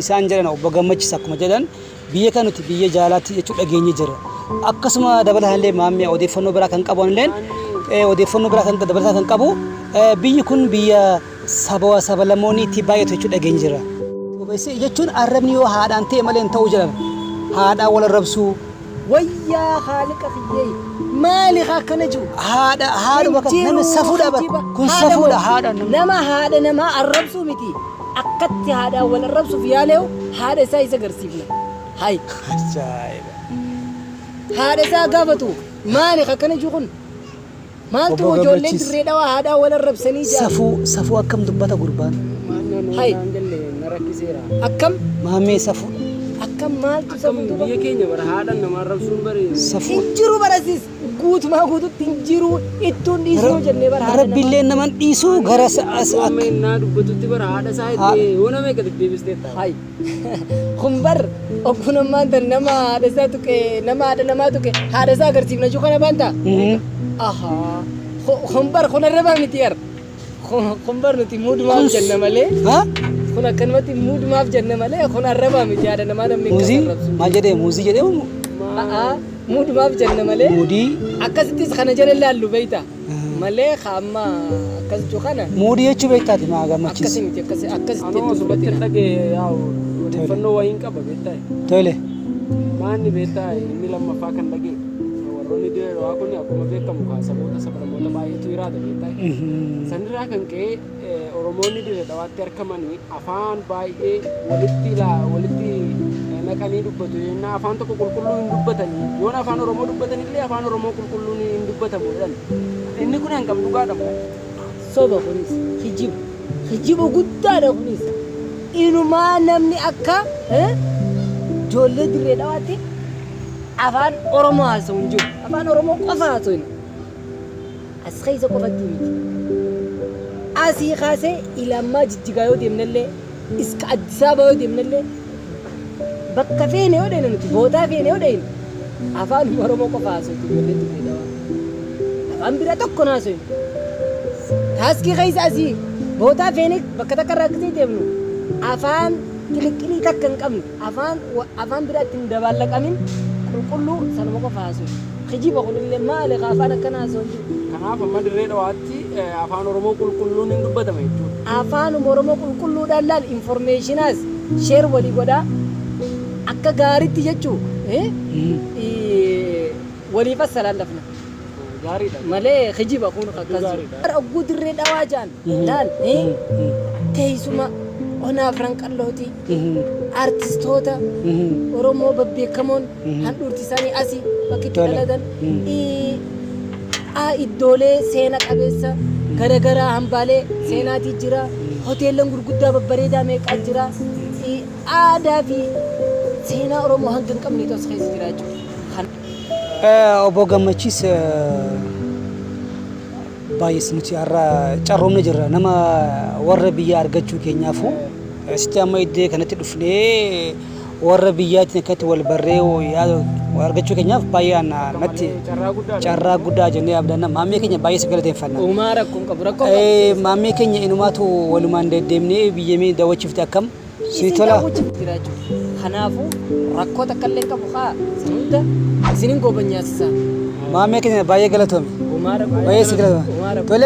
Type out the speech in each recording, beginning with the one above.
Isaan jiran obbo Gammachiis akkuma jedhan biyya kanuti biyya jaalaatti jechuudha geenye jira. Akkasuma dabalataan maamii odeeffannoo biraa kan qabu illee odeeffannoo biraa kan dabalataan kan qabu biyyi kun biyya saba lamooniitti baay'atu jechuudha geenye jira. Jechuun arrabni yoo haadhaan ta'e malee hin ta'u jedhan haadhaa wal arrabsuu wayyaa haaliqa fiyyee maali akkana jiru haadha nama safuudha kun safuudha haadha nama arrabsuu miti akkatti haadhaa wal arrabsuuf yaaleewu haadha isaa isa agarsiifna hay haadha isaa gaafatu maali akkana jiru kun maaltu ijoolleen dirree dhawaa haadhaa wal arrabsanii jira safuu akkam dubbata gurbaan hay akkam maamee safuu akkam maaltu safuu biyya keenya bara haadhaan nama arrabsuun bare safuu injiru barasis guutumaa guututti injiru ittuun dhiisuu jennee bara haadha rabbiillee naman dhiisuu gara amma innaa dubbatutti bara haadha isaa itti hoona meeqa deddeebistee ta'a hay kumbar oggunammaan tan nama haadha isaa tuqe nama haadha namaa tuqe haadha isaa agarsiifna juu kana baanta ahaa kumbar kunarrabaa miti yar kumbar nuti muudumaaf jenna malee kun akkanumatti muudumaaf jenna malee kun arrabaa miti haadha namaa namni muuzii maal jedhee muuzii jedhee muudumaaf jenna malee muudii akkasittis kana jala laallu beeyta malee amma akkas juu kana muudii jechuu beektaati maa gammachiis akkasi miti akkasitti dubbatti dhagee yaa'u odeeffannoo wayiin qaba beektaa tole maanni beektaa inni lammaffaa kan dhagee warroonni dirree kun akkuma beekamu saboota sablamoota baay'eetu jiraata beektaa sanirraa kan ka'e oromoonni dirree dhawaatti argamanii afaan baay'ee walitti naqanii dubbatu yennaa afaan tokko qulqulluu hin dubbatanii yoon afaan oromoo dubbatanillee afaan oromoo qulqulluun hin dubbatamu jedhan inni kun hangam dhugaadha soba kunis hijiba guddaadha kunis inumaa namni akka ijoollee dirree dhawaatti afaan oromoo haasa'u hin jiru afaan oromoo qofa haasa'u as keessa qofatti miti asii kaasee ilammaa jijjigaa yoo deemnallee iska addisaabaa yoo deemnallee bakka feene yoo deemne nuti bootaa feene yoo deemne afaan oromoo qofa haasa'u ijoollee dirree dhawaa afaan biraa tokko haasa'u taaskii keessa asii bootaa feene bakka takka irraa akkasii deemnu afaan qiliqqilii takka hin qabne afaan biraatti hin dabaallaqamin qulqulluu sanuma qofa haasa'u hijiba kunillee maali afaan akkana haasa'u kanaaf amma dirree dhawaatti afaan oromoo qulqulluun hin dubbatama jechuudha afaan oromoo qulqulluudhaan laal informeeshinaas sheer walii godhaa akka gaariitti jechuu waliifas salaallafna gaariidha malee hijiba kun akkas ogguu dirree dhawaa jaan laal teessuma onaaf ranqallooti artistoota oromoo babbeekamoon handhuurti isaanii asii bakkitti dhalatan iddoolee seena qabeessa garagaraa hambaalee seenaatii jira hoteelan gurguddaa babbareedaa meeqaa jira aadaa fi seenaa oromoo hanga hin qabne tos keessa jira jechuudha obbo Gammachiis baay'ee nuti har'a carroomne jirra nama warra biyya argachuu keenyaafu sitti amma iddoo kanatti dhufnee warra biyyaatiin akkatti wal barree argachuu keenyaaf baay'ee natti carraa guddaa jennee abdanna maamii keenya baay'ee galateeffanna uumaa rakkoon qabu maamii keenya inumaatu walumaan deddeemnee biyyamii daawwachiifte akkam si tola kanaafuu rakkoo takka illee qabu haa hunda isinin gobanyaasisa maamii keenya baay'ee galatoome baay'ee si galatoome tole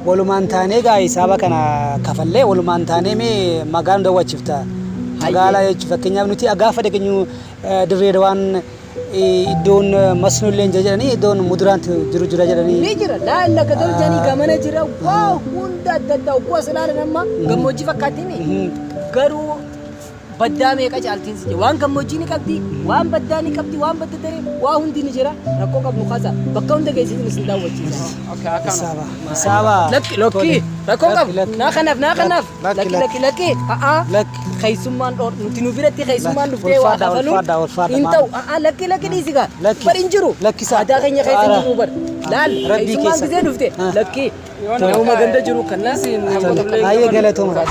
walumaan taanee gaa hisaaba kana kafallee walumaan taanee mee magaalaa daawwachiifta magaalaa jechuun fakkeenyaaf nuti gaafa dhageenyu dirree dhawaan iddoon masnoollee jedhanii iddoon muduraan jiru jira jedhanii ni jira laalla gadol janii gamana jira waa hunda adda addaa ugguu asalaala nama gammoojjii fakkaatini garuu baddaa meeqa caaltiin si waan gammoojjii ni qabdi waan baddaa ni qabdi waan badda daree waa hundi ni jira rakkoo qabnu kaasa bakka hunda geessisin isin daawwachiisa hisaaba lakki rakkoo qabu naa kanaaf lakki keeysummaan dhoor nuti nu biratti keeysummaan dhuftee waa kafaluun hin ta'u lakki dhiisigaa bar hin jiru aadaa keenya keessa hin jiru bar laal keeysummaan gisee dhufte lakki nama ganda jiru kannaas baay'ee galatooma